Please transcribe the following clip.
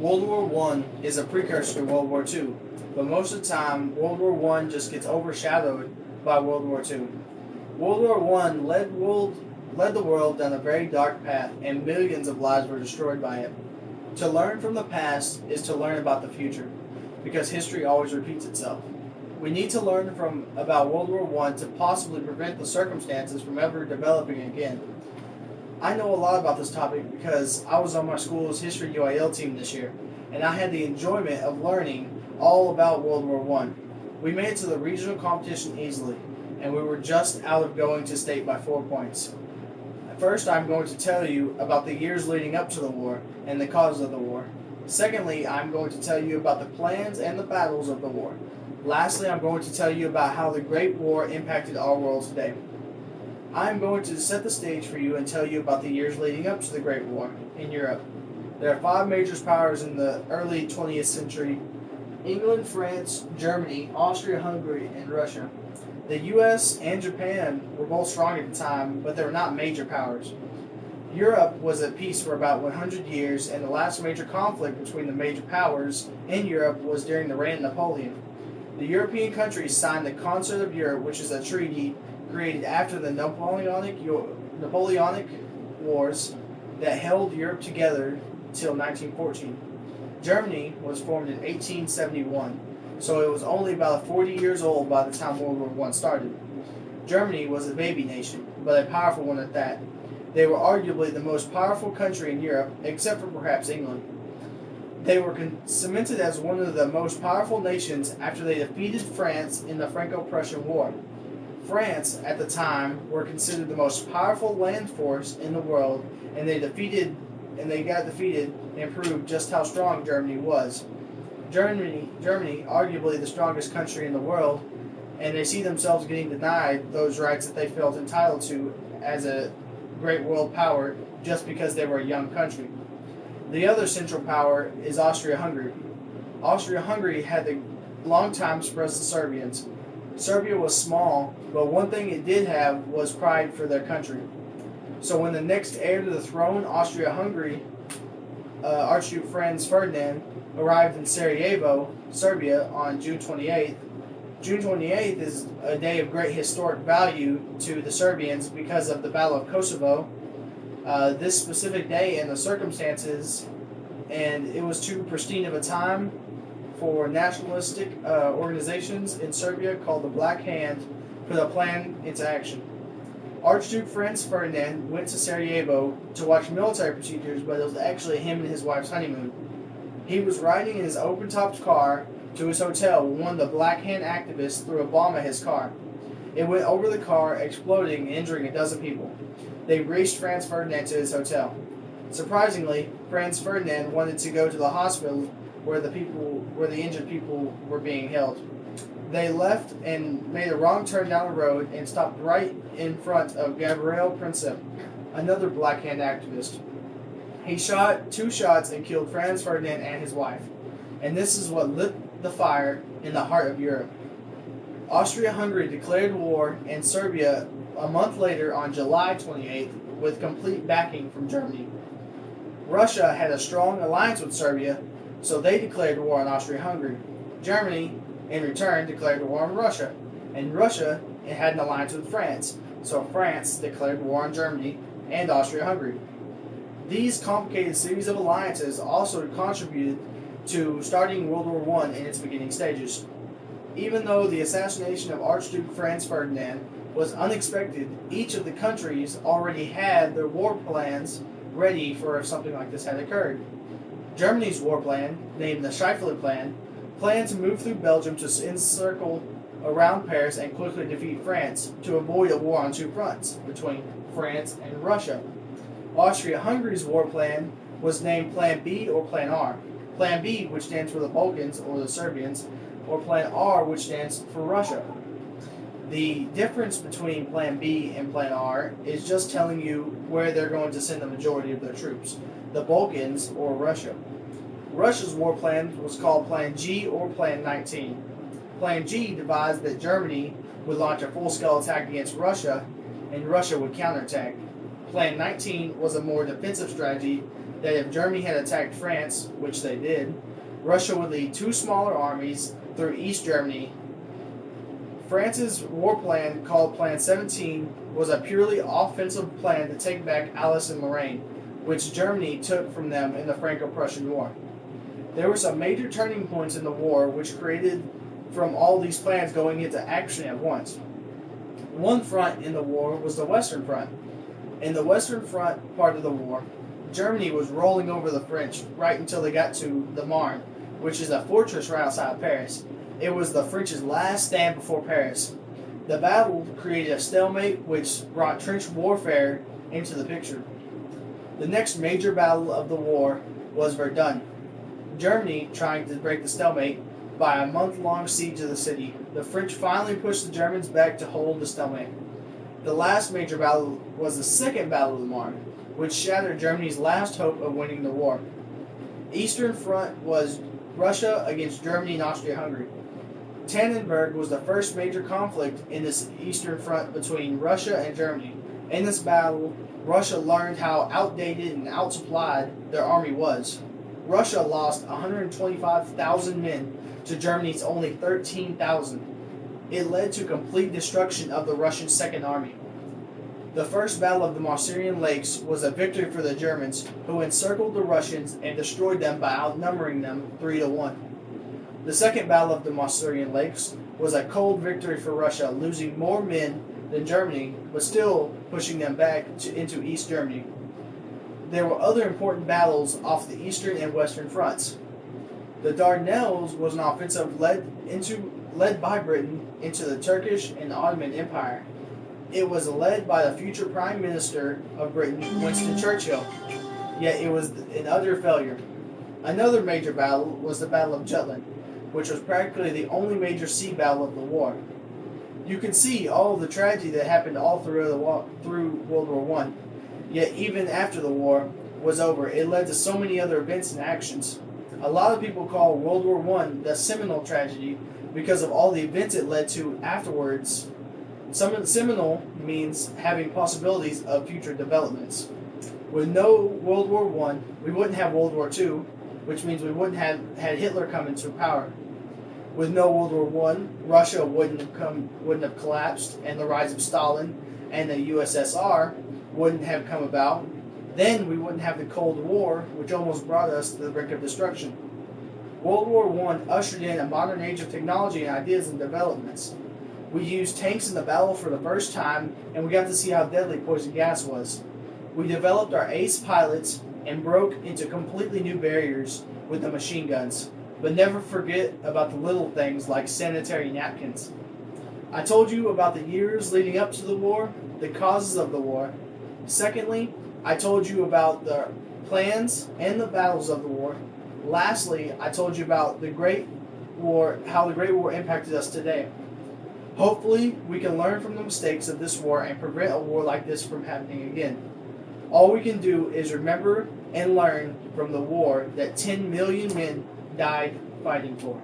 World War One is a precursor to World War Two, but most of the time, World War One just gets overshadowed by World War Two. World War One led the world down a very dark path, and millions of lives were destroyed by it. To learn from the past is to learn about the future, because history always repeats itself. We need to learn from about World War One to possibly prevent the circumstances from ever developing again. I know a lot about this topic because I was on my school's History UIL team this year, and I had the enjoyment of learning all about World War One. We made it to the regional competition easily, and we were just out of going to state by 4 points. First, I'm going to tell you about the years leading up to the war and the causes of the war. Secondly, I'm going to tell you about the plans and the battles of the war. Lastly, I'm going to tell you about how the Great War impacted our world today. I'm going to set the stage for you and tell you about the years leading up to the Great War in Europe. There are five major powers in the early 20th century: England, France, Germany, Austria-Hungary, and Russia. The US and Japan were both strong at the time, but they were not major powers. Europe was at peace for about 100 years, and the last major conflict between the major powers in Europe was during the reign of Napoleon. The European countries signed the Concert of Europe, which is a treaty created after the Napoleonic Wars that held Europe together until 1914. Germany was formed in 1871, so it was only about 40 years old by the time World War I started. Germany was a baby nation, but a powerful one at that. They were arguably the most powerful country in Europe, except for perhaps England. They were cemented as one of the most powerful nations after they defeated France in the Franco-Prussian War. France, at the time, were considered the most powerful land force in the world, and they got defeated and proved just how strong Germany was. Germany, arguably the strongest country in the world, and they see themselves getting denied those rights that they felt entitled to as a great world power just because they were a young country. The other central power is Austria-Hungary. Austria-Hungary had a long time suppressed the Serbians. Serbia was small, but one thing it did have was pride for their country. So when the next heir to the throne, Austria-Hungary, Archduke Franz Ferdinand, arrived in Sarajevo, Serbia, on June 28th. June 28th is a day of great historic value to the Serbians because of the Battle of Kosovo. This specific day and the circumstances, and it was too pristine of a time for nationalistic organizations in Serbia called the Black Hand put a plan into action. Archduke Franz Ferdinand went to Sarajevo to watch military procedures, but it was actually him and his wife's honeymoon. He was riding in his open-topped car to his hotel when one of the Black Hand activists threw a bomb at his car. It went over the car, exploding and injuring a dozen people. They raced Franz Ferdinand to his hotel. Surprisingly, Franz Ferdinand wanted to go to the hospital where the injured people were being held. They left and made a wrong turn down the road and stopped right in front of Gabriel Princip, another Black Hand activist. He shot 2 shots and killed Franz Ferdinand and his wife. And this is what lit the fire in the heart of Europe. Austria-Hungary declared war, and Serbia a month later on July 28th with complete backing from Germany. Russia had a strong alliance with Serbia, so they declared war on Austria-Hungary. Germany, in return, declared war on Russia, and Russia had an alliance with France, so France declared war on Germany and Austria-Hungary. These complicated series of alliances also contributed to starting World War I in its beginning stages. Even though the assassination of Archduke Franz Ferdinand was unexpected, each of the countries already had their war plans ready for if something like this had occurred. Germany's war plan, named the Scheifele Plan, planned to move through Belgium to encircle around Paris and quickly defeat France to avoid a war on 2 fronts between France and Russia. Austria-Hungary's war plan was named Plan B or Plan R. Plan B, which stands for the Balkans or the Serbians, or Plan R, which stands for Russia. The difference between Plan B and Plan R is just telling you where they're going to send the majority of their troops, the Balkans or Russia. Russia's war plan was called Plan G or Plan 19. Plan G devised that Germany would launch a full-scale attack against Russia, and Russia would counterattack. Plan 19 was a more defensive strategy that if Germany had attacked France, which they did, Russia would lead two smaller armies through East Germany. France's war plan, called Plan 17, was a purely offensive plan to take back Alsace and Lorraine, which Germany took from them in the Franco-Prussian War. There were some major turning points in the war which created from all these plans going into action at once. One front in the war was the Western Front. In the Western Front part of the war, Germany was rolling over the French right until they got to the Marne, which is a fortress right outside of Paris. It was the French's last stand before Paris. The battle created a stalemate which brought trench warfare into the picture. The next major battle of the war was Verdun. Germany trying to break the stalemate by a month-long siege of the city. The French finally pushed the Germans back to hold the stalemate. The last major battle was the Second Battle of the Marne, which shattered Germany's last hope of winning the war. Eastern Front was Russia against Germany and Austria-Hungary. Tannenberg was the first major conflict in this Eastern Front between Russia and Germany. In this battle, Russia learned how outdated and outsupplied their army was. Russia lost 125,000 men to Germany's only 13,000. It led to complete destruction of the Russian Second Army. The First Battle of the Masurian Lakes was a victory for the Germans, who encircled the Russians and destroyed them by outnumbering them 3-1. The Second Battle of the Masurian Lakes was a cold victory for Russia, losing more men than Germany, but still pushing them back into East Germany. There were other important battles off the eastern and western fronts. The Dardanelles was an offensive led by Britain into the Turkish and Ottoman Empire. It was led by the future Prime Minister of Britain, Winston Churchill, yet it was an utter failure. Another major battle was the Battle of Jutland, which was practically the only major sea battle of the war. You can see all of the tragedy that happened all through World War I. Yet even after the war was over, it led to so many other events and actions. A lot of people call World War I the seminal tragedy because of all the events it led to afterwards. Seminal means having possibilities of future developments. With no World War I, we wouldn't have World War II, which means we wouldn't have had Hitler come into power. With no World War I, Russia wouldn't have collapsed, and the rise of Stalin and the USSR wouldn't have come about. Then we wouldn't have the Cold War, which almost brought us to the brink of destruction. World War I ushered in a modern age of technology and ideas and developments. We used tanks in the battle for the first time, and we got to see how deadly poison gas was. We developed our ace pilots and broke into completely new barriers with the machine guns. But never forget about the little things like sanitary napkins. I told you about the years leading up to the war, the causes of the war. Secondly, I told you about the plans and the battles of the war. Lastly, I told you about the Great War, how the Great War impacted us today. Hopefully, we can learn from the mistakes of this war and prevent a war like this from happening again. All we can do is remember and learn from the war that 10 million men died fighting for.